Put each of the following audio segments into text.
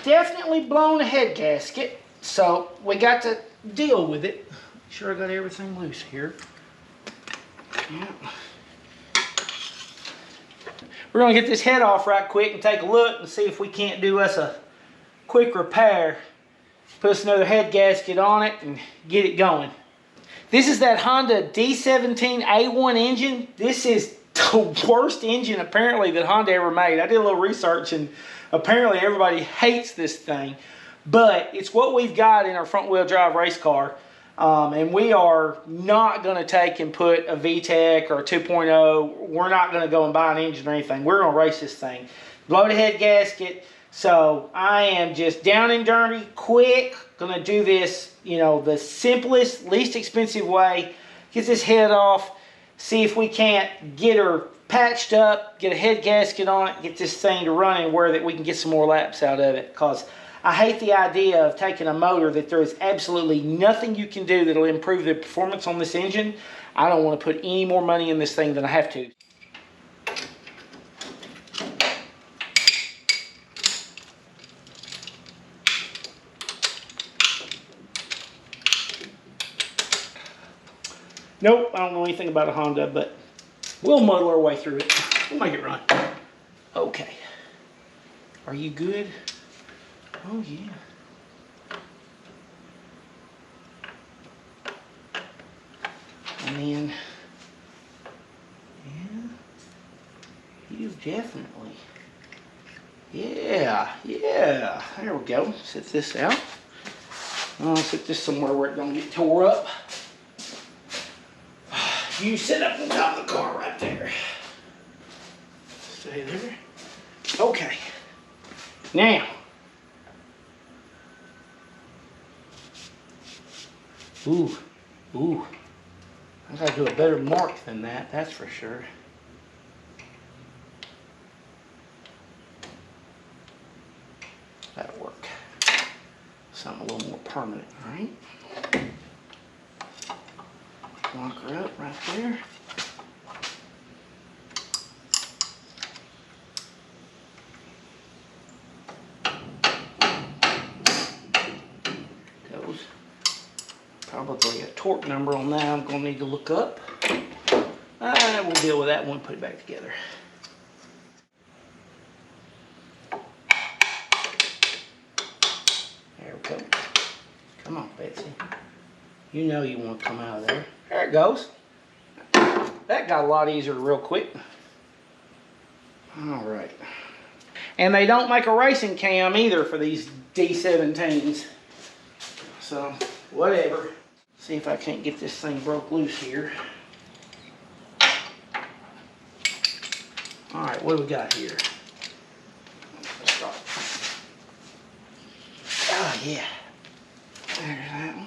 definitely blown a head gasket, so we got to deal with it. Make sure I got everything loose here. Yeah. We're gonna get this head off right quick and take a look and see if we can't do us a quick repair. Put us another head gasket on it and get it going. This is that Honda D17A1 engine. This is the worst engine apparently that Honda ever made. I did a little research and apparently everybody hates this thing, but it's what we've got in our front wheel drive race car. And we are not going to take and put a VTEC or a 2.0. We're not going to go and buy an engine or anything. We're going to race this thing. Blow the head gasket. So I am just down and dirty, quick. Going to do this, you know, the simplest, least expensive way. Get this head off. See if we can't get her patched up, get a head gasket on it, get this thing to running where that we can get some more laps out of it. Because I hate the idea of taking a motor that there is absolutely nothing you can do that will improve the performance on this engine. I don't want to put any more money in this thing than I have to. Nope, I don't know anything about a Honda, but we'll muddle our way through it. We'll make it run. Okay. Are you good? Oh, yeah. And then, yeah, you definitely, yeah, there we go. Set this out. I'll set this somewhere where it don't get tore up. You sit up on top of the car right there. Stay there. Okay. Now, ooh, I gotta do a better mark than that, that's for sure. That'll work. Something a little more permanent, all right? Lock her up right there. Goes. Probably a torque number on that I'm going to need to look up. We'll deal with that when we put it back together. There we go. Come on, Betsy. You know you want to come out of there. There it goes. That got a lot easier real quick. All right. And they don't make a racing cam either for these D17s. So, whatever. See if I can't get this thing broke loose here. All right, what do we got here? Let's start. Oh, yeah. There's that one.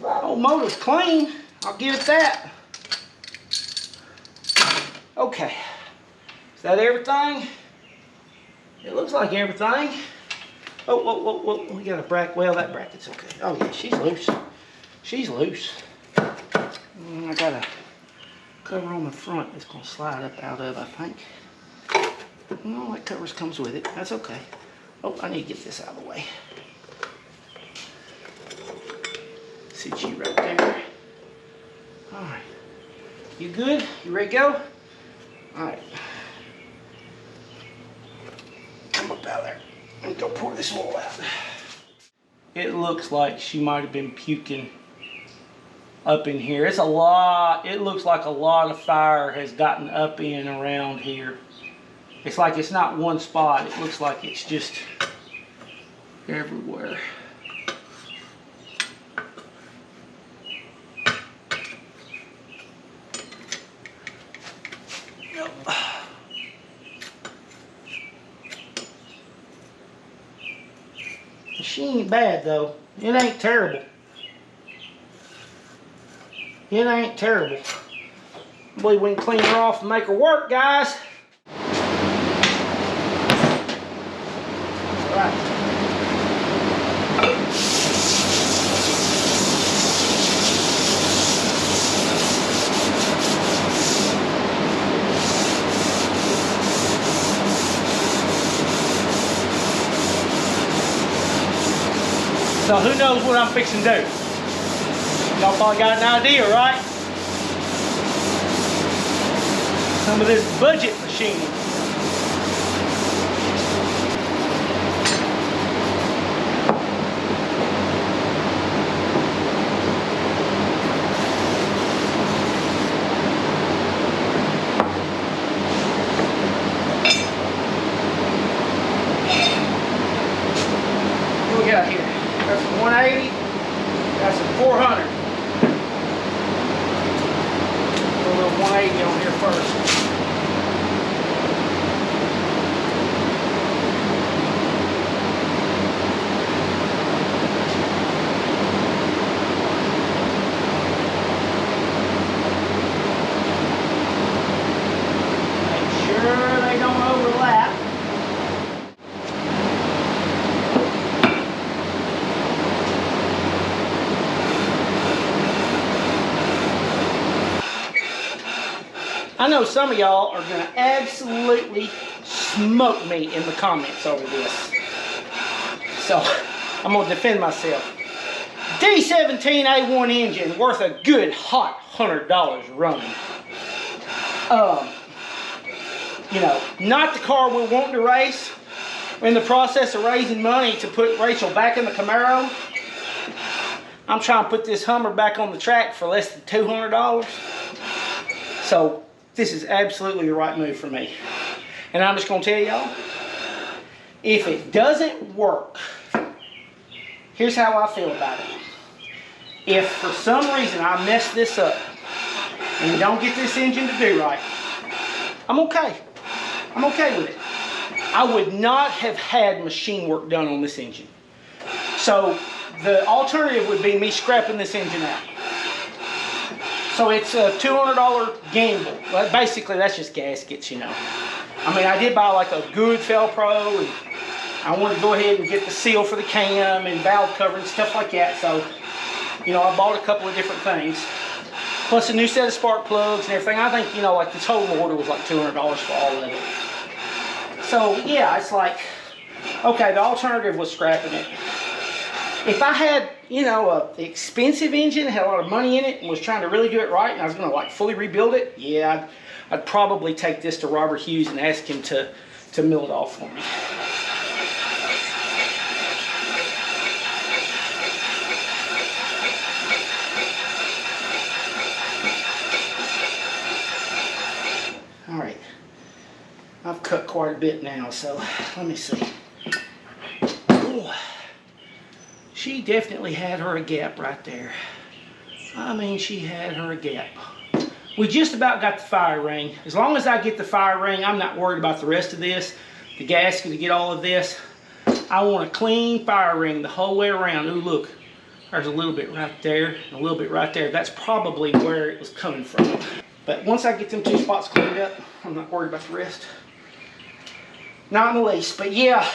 Oh, motor's clean. I'll give it that. Okay. Is that everything? It looks like everything. Oh, we got a bracket. Well, that bracket's okay. Oh, yeah, she's loose. She's loose. I got a cover on the front that's going to slide up out of, I think. No, that cover comes with it. That's okay. Oh, I need to get this out of the way. Sit you right there. All right. You good? You ready to go? All right. Come up out there and go pour this oil out. It looks like she might have been puking up in here. It's a lot. It looks like a lot of fire has gotten up in around here. It's like it's not one spot. It looks like it's just everywhere. Yep. She ain't bad though. It ain't terrible. It ain't terrible. I believe we can clean her off and make her work, guys. All right. So who knows what I'm fixing to do? Y'all probably got an idea, right? Some of this budget machining. What we got here? Got some 180, got some 400. Put a little 180 on here first. Make sure they don't overlap. I know some of y'all are going to absolutely smoke me in the comments over this. So, I'm going to defend myself. D17A1 engine worth a good hot $100 running. You know, not the car we're wanting to race. We're in the process of raising money to put Rachel back in the Camaro. I'm trying to put this Hummer back on the track for less than $200. So, this is absolutely the right move for me. And I'm just going to tell y'all, if it doesn't work, here's how I feel about it. If for some reason I mess this up and don't get this engine to do right, I'm okay. I'm okay with it. I would not have had machine work done on this engine. So the alternative would be me scrapping this engine out. So it's a $200 gamble. But basically, that's just gaskets, you know. I mean, I did buy like a good Felpro, and I wanted to go ahead and get the seal for the cam and valve cover and stuff like that. So, you know, I bought a couple of different things. Plus a new set of spark plugs and everything. I think, you know, like the total order was like $200 for all of it. So, yeah, it's like, okay, the alternative was scrapping it. If I had, you know, an expensive engine, had a lot of money in it, and was trying to really do it right, and I was going to like fully rebuild it, yeah, I'd probably take this to Robert Hughes and ask him to mill it off for me. All right, I've cut quite a bit now, so let me see. Ooh. She definitely had her a gap right there. I mean, she had her a gap. We just about got the fire ring. As long as I get the fire ring, I'm not worried about the rest of this. The gasket to get all of this. I want a clean fire ring the whole way around. Ooh, look. There's a little bit right there and a little bit right there. That's probably where it was coming from. But once I get them two spots cleaned up, I'm not worried about the rest. Not in the least. But yeah,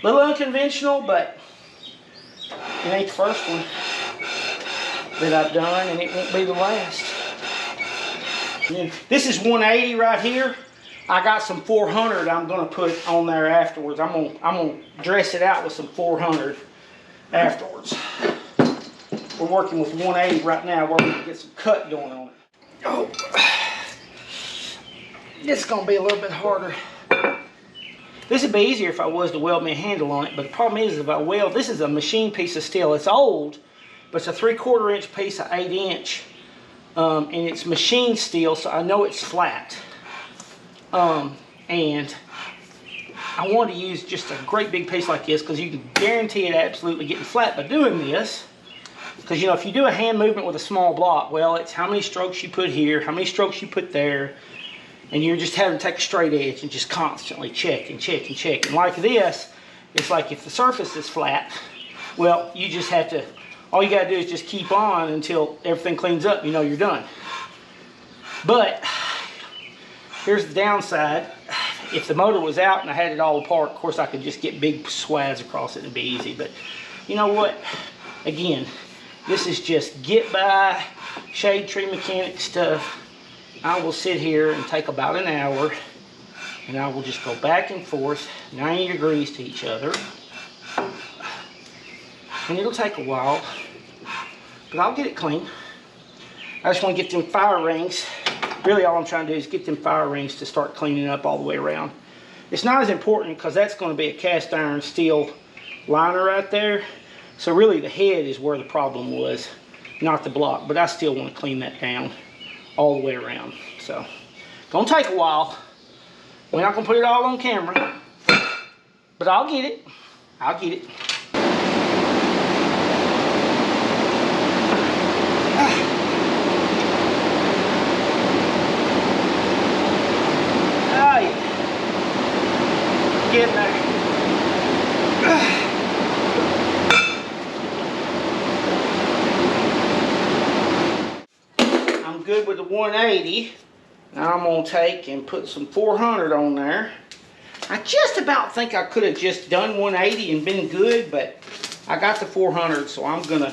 a little unconventional, but it ain't the first one that I've done, and it won't be the last. This is 180 right here. I got some 400 I'm going to put on there afterwards. I'm gonna dress it out with some 400 afterwards. We're working with 180 right now where we can get some cut going on it. Oh, this is going to be a little bit harder. This would be easier if I was to weld me a handle on it, but the problem is if I weld, this is a machine piece of steel. It's old, but it's a 3/4 inch piece of 8 inch, and it's machine steel, so I know it's flat. And I want to use just a great big piece like this because you can guarantee it absolutely getting flat by doing this. Because, you know, if you do a hand movement with a small block, well, it's how many strokes you put here, how many strokes you put there, and you're just having to take a straight edge and just constantly check and check and check. And like this, it's like if the surface is flat, well, you just have to, all you got to do is just keep on until everything cleans up, you know you're done. But here's the downside. If the motor was out and I had it all apart, of course I could just get big swaths across it and it'd be easy. But you know what? Again, this is just get by shade tree mechanic stuff. I will sit here and take about an hour and I will just go back and forth 90 degrees to each other. And it'll take a while, but I'll get it clean. I just want to get them fire rings. Really all I'm trying to do is get them fire rings to start cleaning up all the way around. It's not as important because that's going to be a cast iron steel liner right there. So really the head is where the problem was, not the block. But I still want to clean that down all the way around. So, gonna take a while. We're not gonna put it all on camera, but I'll get it. I'll get it. Oh yeah. Get there. I'm good with the 180. Now I'm gonna take and put some 400 on there. I just about think I could have just done 180 and been good, but I got the 400, so I'm gonna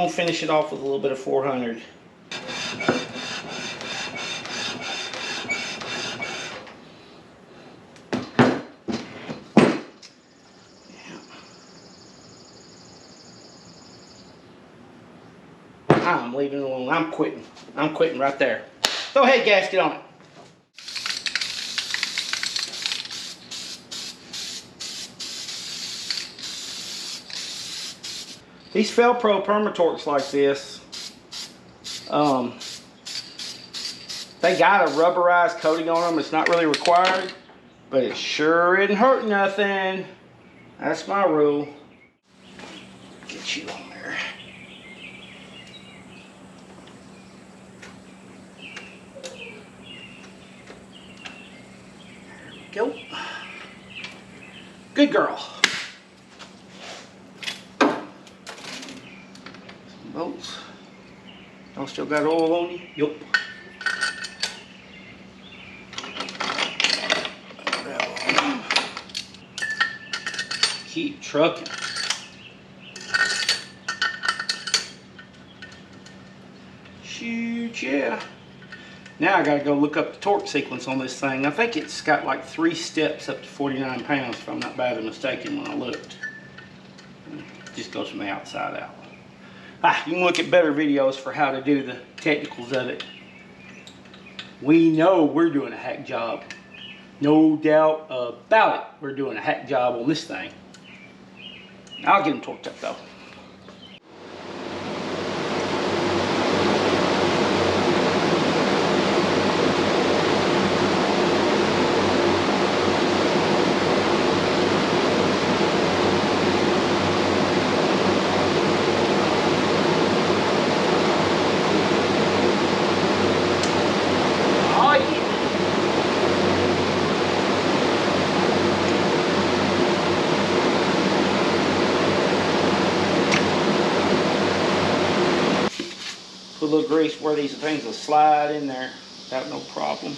finish it off with a little bit of 400. I'm leaving it alone. I'm quitting. I'm quitting right there. Go ahead, gasket on it. These Felpro Permatorques like this, they got a rubberized coating on them. It's not really required, but it sure isn't hurt nothing. That's my rule. Get you on there. There we go. Good girl. Bolts. Y'all still got oil on you? Yup. Keep trucking. Shoot, yeah. Now I gotta go look up the torque sequence on this thing. I think it's got like 3 steps up to 49 pounds if I'm not badly mistaken when I looked. It just goes from the outside out. You can look at better videos for how to do the technicals of it. We know we're doing a hack job. No doubt about it. We're doing a hack job on this thing. I'll get them torqued up though. Put a little grease where these things will slide in there without no problem.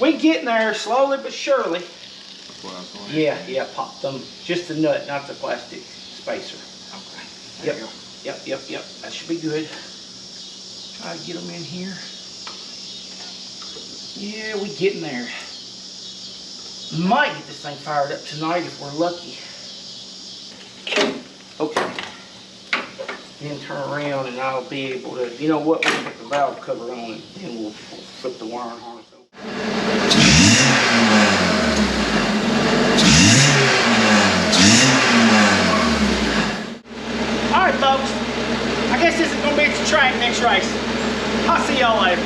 We getting there slowly but surely. That's what I was going Yeah, pop them. Just the nut, not the plastic spacer. Okay. Yep. That should be good. Try to get them in here. Yeah, we getting there. Might get this thing fired up tonight if we're lucky. Okay. Then turn around and I'll be able to, you know what, we'll put the valve cover on it and we'll flip the wiring harness over. Alright folks, I guess this is going to be the track next race. I'll see y'all later.